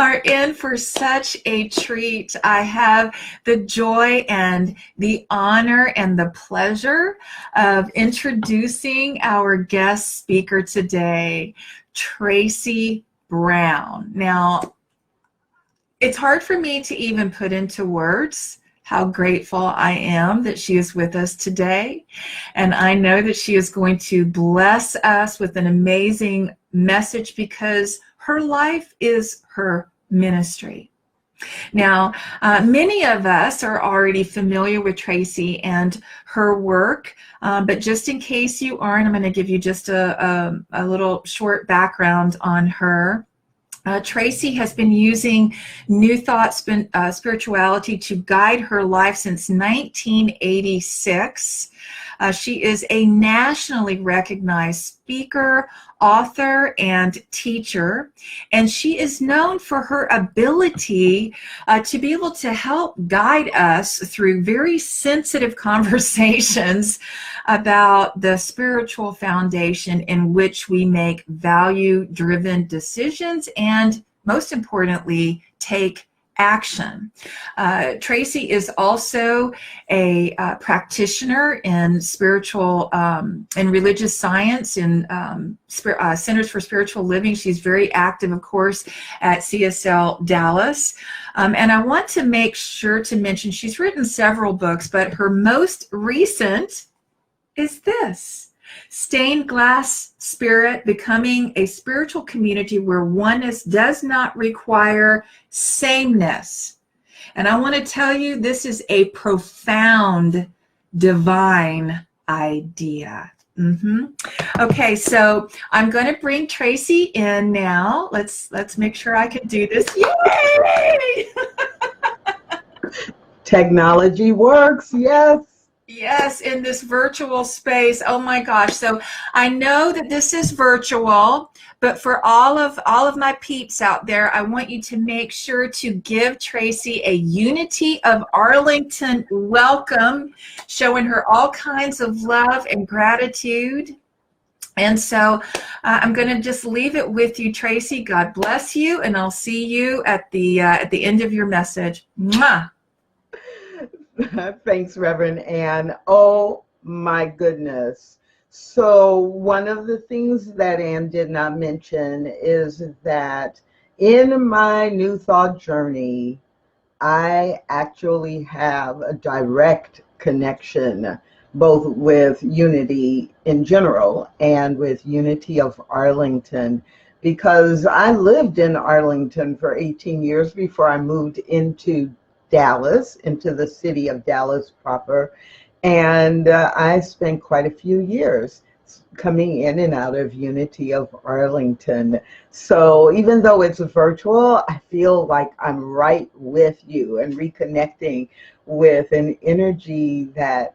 are in for such a treat. I have the joy and the honor and the pleasure of introducing our guest speaker today, Tracy Brown. Now, it's hard for me to even put into words how grateful I am that she is with us today. And I know that she is going to bless us with an amazing message because her life is her ministry. Now, many of us are already familiar with Tracy and her work, but just in case you aren't, I'm going to give you just a little short background on her. Tracy has been using New Thought spirituality to guide her life since 1986. She is a nationally recognized speaker, author, and teacher, and she is known for her ability to be able to help guide us through very sensitive conversations about the spiritual foundation in which we make value-driven decisions and, most importantly, take action. Tracy is also a practitioner in spiritual and religious science in Centers for Spiritual Living. She's very active, of course, at CSL Dallas. And I want to make sure to mention she's written several books, but her most recent is this: Stained Glass Spirit, Becoming a Spiritual Community Where Oneness Does Not Require Sameness. And I want to tell you, this is a profound divine idea. Okay, so I'm going to bring Tracy in now. Let's make sure I can do this. Yay! Technology works, yes. Yes, in this virtual space. Oh my gosh. So I know that this is virtual, but for all of my peeps out there, I want you to make sure to give Tracy a Unity of Arlington welcome, showing her all kinds of love and gratitude. And so I'm going to just leave it with you, Tracy. God bless you, and I'll see you at the end of your message. Mwah! Thanks, Reverend Ann. Oh my goodness. So one of the things that Ann did not mention is that in my New Thought journey, I actually have a direct connection both with Unity in general and with Unity of Arlington, because I lived in Arlington for 18 years before I moved into Dallas, into the city of Dallas proper, and I spent quite a few years coming in and out of Unity of Arlington. So even though it's virtual, I feel like I'm right with you and reconnecting with an energy that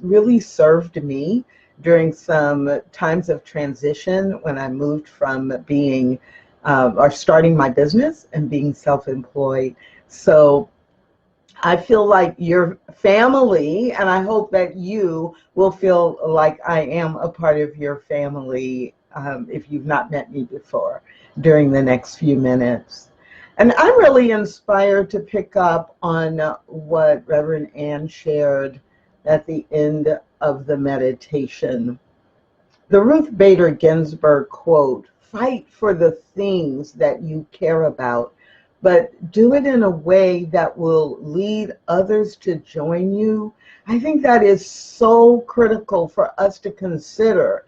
really served me during some times of transition when I moved from being or starting my business and being self-employed. So I feel like your family, and I hope that you will feel like I am a part of your family if you've not met me before during the next few minutes. And I'm really inspired to pick up on what Reverend Ann shared at the end of the meditation. The Ruth Bader Ginsburg quote, "Fight for the things that you care about, but do it in a way that will lead others to join you." I think that is so critical for us to consider,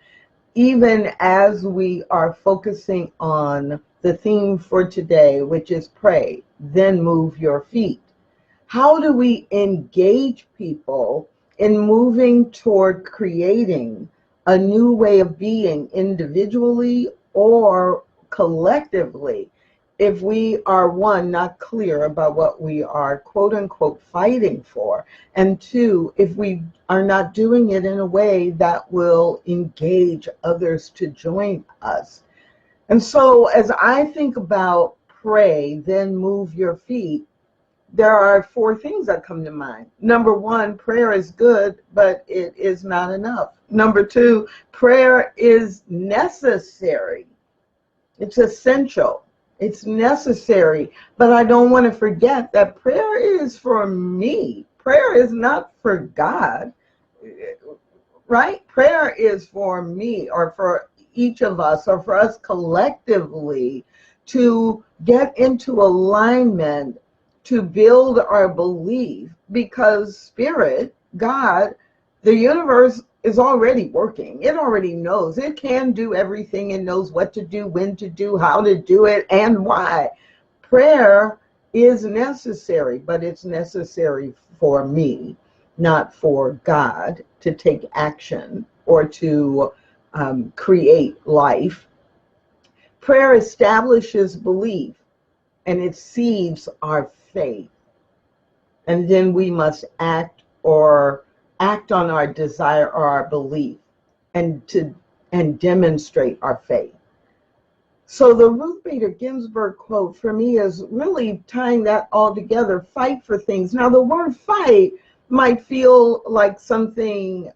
even as we are focusing on the theme for today, which is pray, then move your feet. How do we engage people in moving toward creating a new way of being individually or collectively if we are, one, not clear about what we are quote unquote fighting for, and two, if we are not doing it in a way that will engage others to join us? And so as I think about pray, then move your feet, there are four things that come to mind. Number one, prayer is good, but it is not enough. Number two, prayer is necessary. It's essential. It's necessary. But I don't want to forget that prayer is for me. Prayer is not for God, right? Prayer is for me, or for each of us, or for us collectively, to get into alignment, to build our belief, because Spirit, God, the universe is already working. It already knows. It can do everything. It knows what to do, when to do, how to do it, and why. Prayer is necessary, but it's necessary for me, not for God to take action or to create life. Prayer establishes belief, and it seeds our faith. And then we must act on our desire or our belief, and demonstrate our faith. So the Ruth Bader Ginsburg quote for me is really tying that all together. Fight for things. Now the word fight might feel like something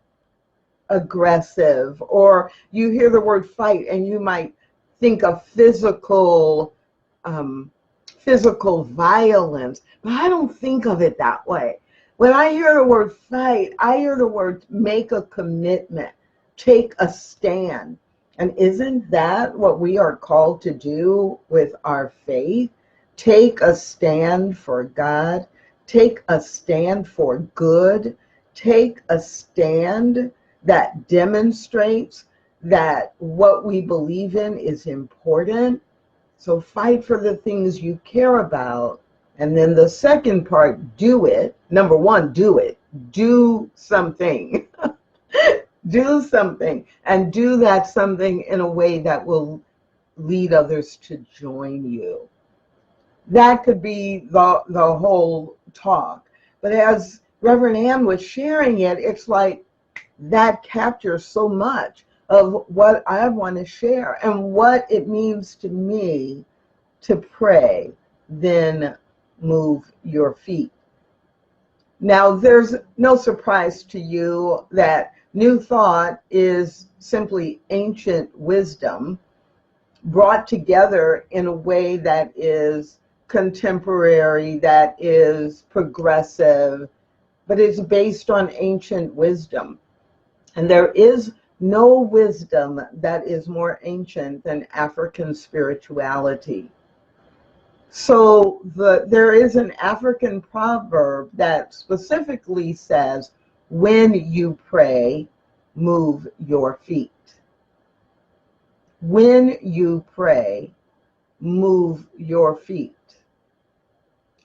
aggressive, or you hear the word fight and you might think of physical violence, but I don't think of it that way. When I hear the word fight, I hear the word make a commitment, take a stand. And isn't that what we are called to do with our faith? Take a stand for God, take a stand for good, take a stand that demonstrates that what we believe in is important. So fight for the things you care about. And then the second part, do it. Number one, do it. Do something. Do something. And do that something in a way that will lead others to join you. That could be the whole talk. But as Reverend Ann was sharing it, it's like that captures so much of what I want to share and what it means to me to pray, then move your feet. Now, there's no surprise to you that New Thought is simply ancient wisdom brought together in a way that is contemporary, that is progressive, but it's based on ancient wisdom. And there is no wisdom that is more ancient than African spirituality. So there is an African proverb that specifically says, when you pray, move your feet. When you pray, move your feet.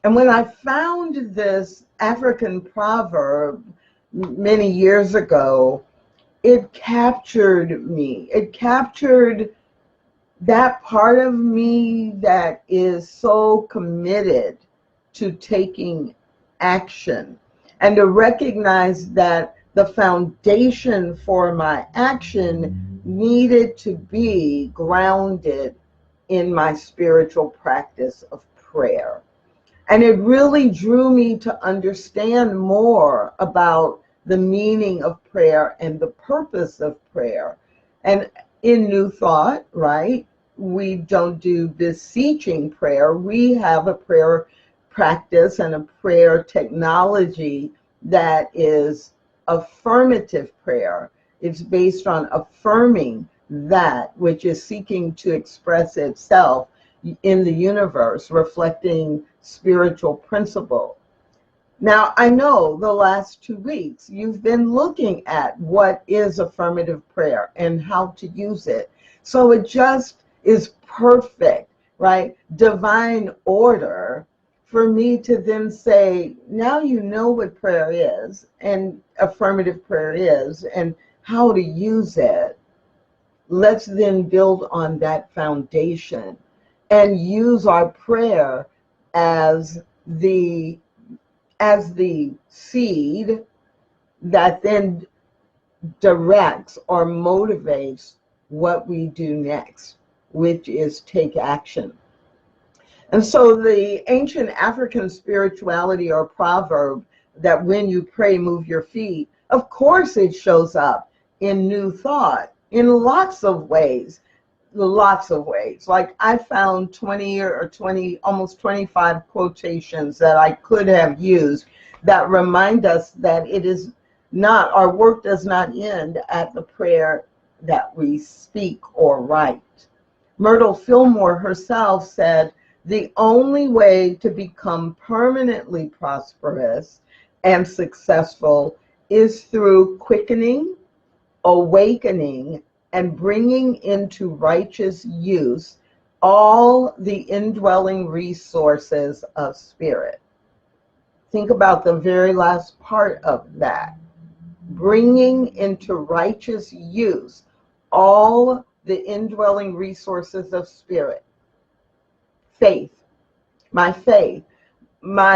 And when I found this African proverb many years ago, it captured me. It captured that part of me that is so committed to taking action, and to recognize that the foundation for my action needed to be grounded in my spiritual practice of prayer. And it really drew me to understand more about the meaning of prayer and the purpose of prayer. And in New Thought, right, we don't do beseeching prayer. We have a prayer practice and a prayer technology that is affirmative prayer. It's based on affirming that which is seeking to express itself in the universe, reflecting spiritual principle. Now, I know the last 2 weeks you've been looking at what is affirmative prayer and how to use it. So it just is perfect, right? Divine order for me to then say, now you know what prayer is and affirmative prayer is and how to use it. Let's then build on that foundation and use our prayer as the seed that then directs or motivates what we do next, which is take action. And so the ancient African spirituality or proverb that when you pray, move your feet, of course it shows up in New Thought in lots of ways. lots of ways. Like I found 20 or 20, almost 25 quotations that I could have used that remind us that it is not, our work does not end at the prayer that we speak or write. Myrtle Fillmore herself said, the only way to become permanently prosperous and successful is through quickening, awakening, and bringing into righteous use all the indwelling resources of spirit. Think about the very last part of that. Bringing into righteous use all the indwelling resources of spirit. Faith, my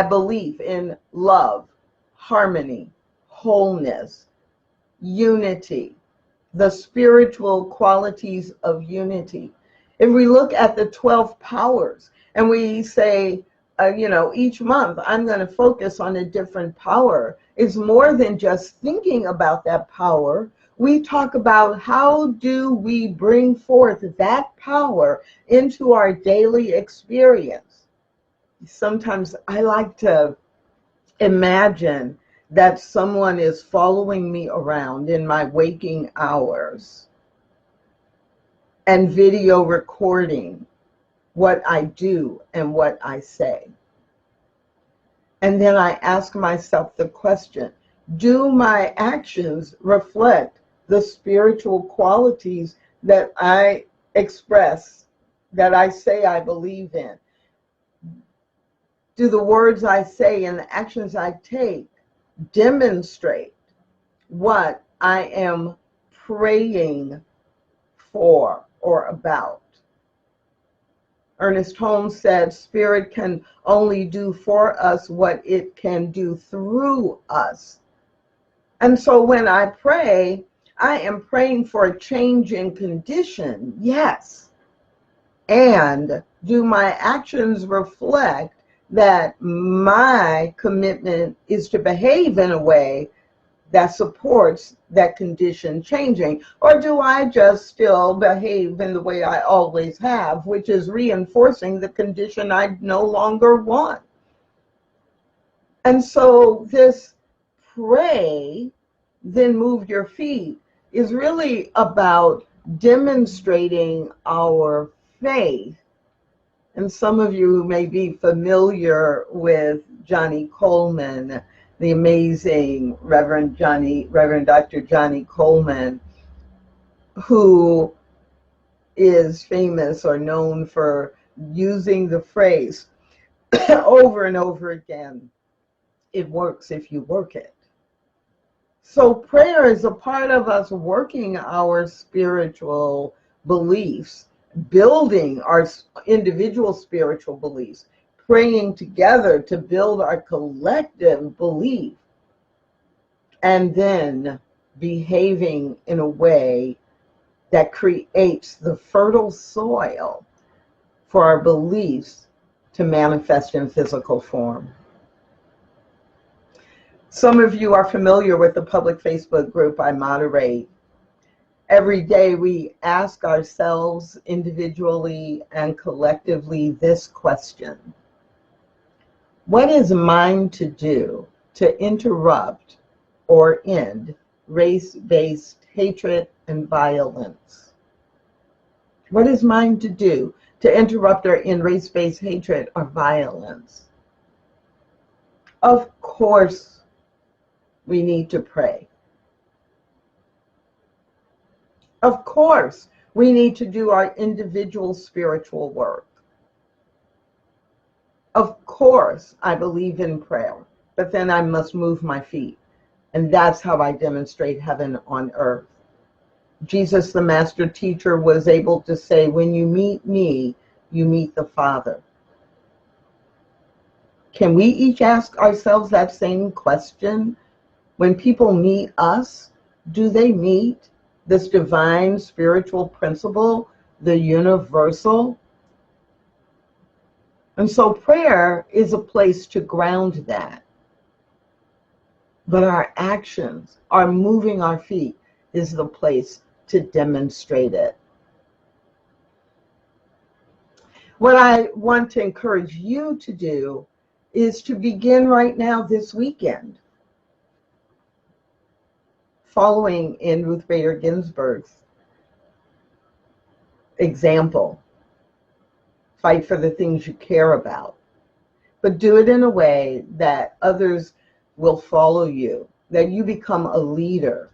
belief in love, harmony, wholeness, unity, the spiritual qualities of unity. If we look at the 12 powers and we say, each month I'm going to focus on a different power, it's more than just thinking about that power. We talk about how do we bring forth that power into our daily experience. Sometimes I like to imagine that someone is following me around in my waking hours and video recording what I do and what I say. And then I ask myself the question, do my actions reflect the spiritual qualities that I express, that I say I believe in? Do the words I say and the actions I take demonstrate what I am praying for or about? Ernest Holmes said, spirit can only do for us what it can do through us. And so when I pray, I am praying for a change in condition, yes. And do my actions reflect that my commitment is to behave in a way that supports that condition changing? Or do I just still behave in the way I always have, which is reinforcing the condition I no longer want? And so this pray, then move your feet is really about demonstrating our faith. And some of you may be familiar with Johnny Coleman, the amazing Reverend Dr. Johnny Coleman, who is famous or known for using the phrase over and over again, it works if you work it. So prayer is a part of us working our spiritual beliefs, building our individual spiritual beliefs, praying together to build our collective belief, and then behaving in a way that creates the fertile soil for our beliefs to manifest in physical form. Some of you are familiar with the public Facebook group I moderate. Every day we ask ourselves individually and collectively this question: what is mine to do to interrupt or end race-based hatred and violence? What is mine to do to interrupt or end race-based hatred or violence? Of course, we need to pray. Of course, we need to do our individual spiritual work. Of course, I believe in prayer, but then I must move my feet. And that's how I demonstrate heaven on earth. Jesus, the master teacher, was able to say, when you meet me, you meet the Father. Can we each ask ourselves that same question? When people meet us, do they meet this divine spiritual principle, the universal? And so prayer is a place to ground that. But our actions, our moving our feet, is the place to demonstrate it. What I want to encourage you to do is to begin right now this weekend, following in Ruth Bader Ginsburg's example. Fight for the things you care about, but do it in a way that others will follow you, that you become a leader.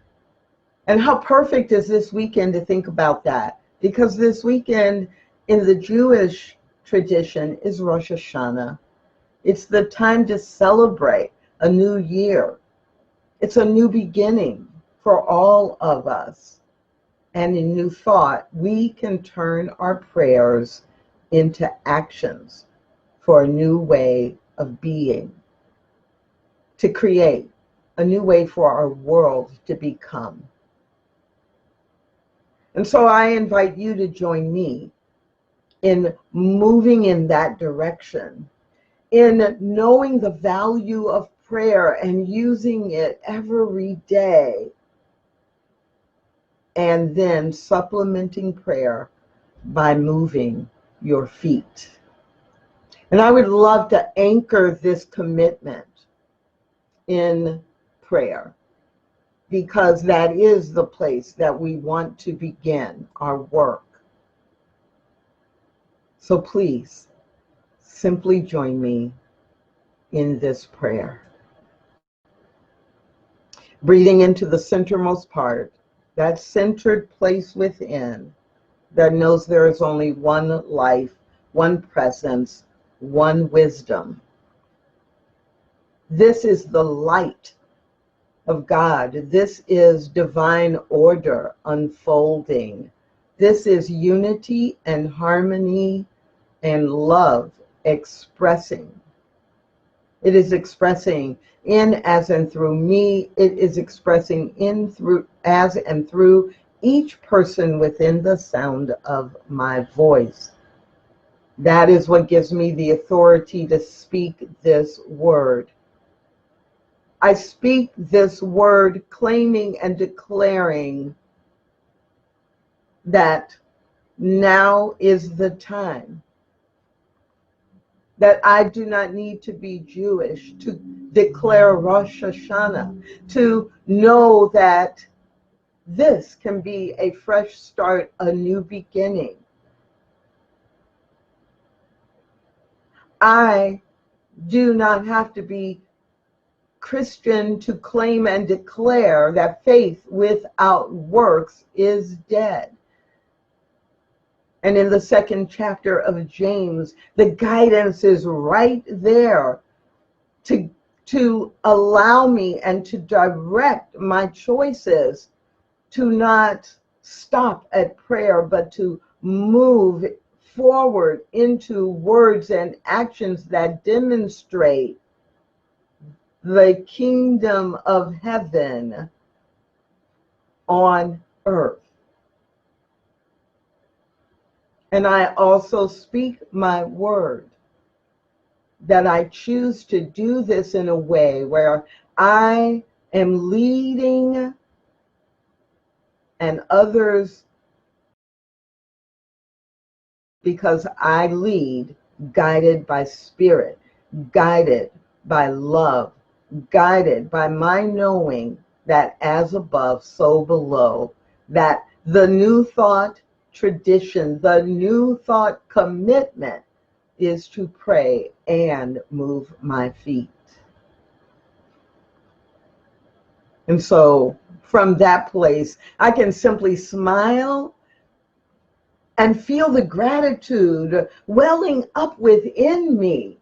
And how perfect is this weekend to think about that? Because this weekend in the Jewish tradition is Rosh Hashanah. It's the time to celebrate a new year. It's a new beginning for all of us. And in new thought, we can turn our prayers into actions for a new way of being, to create a new way for our world to become. And so I invite you to join me in moving in that direction, in knowing the value of prayer and using it every day, and then supplementing prayer by moving your feet. And I would love to anchor this commitment in prayer, because that is the place that we want to begin our work. So please, simply join me in this prayer. Breathing into the centermost part, that centered place within that knows there is only one life, one presence, one wisdom. This is the light of God. This is divine order unfolding. This is unity and harmony and love expressing. It is expressing in, as, and through me. It is expressing in, through, as, and through each person within the sound of my voice. That is what gives me the authority to speak this word. I speak this word claiming and declaring that now is the time, that I do not need to be Jewish to declare Rosh Hashanah, to know that this can be a fresh start, a new beginning. I do not have to be Christian to claim and declare that faith without works is dead. And in the second chapter of James, the guidance is right there to allow me and to direct my choices, to not stop at prayer, but to move forward into words and actions that demonstrate the kingdom of heaven on earth. And I also speak my word that I choose to do this in a way where I am leading and others, because I lead guided by spirit, guided by love, guided by my knowing that as above, so below, that the new thought tradition, the new thought commitment is to pray and move my feet. And so from that place, I can simply smile and feel the gratitude welling up within me,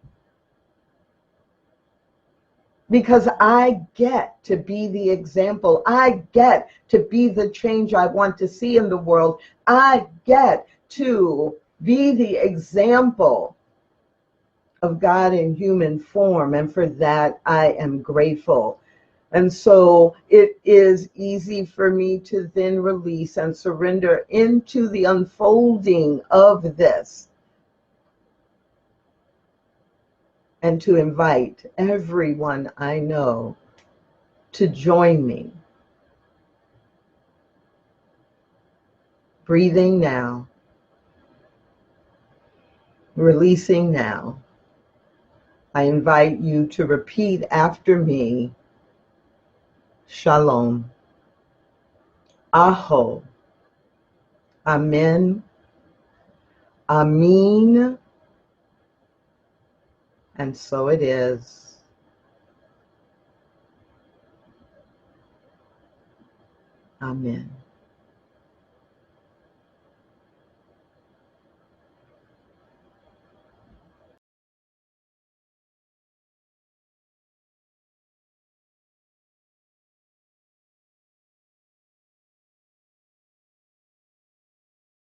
because I get to be the example. I get to be the change I want to see in the world. I get to be the example of God in human form, and for that I am grateful. And so it is easy for me to then release and surrender into the unfolding of this, and to invite everyone I know to join me. Breathing now. Releasing now. I invite you to repeat after me. Shalom. Aho. Amen. Amin. And so it is. Amen.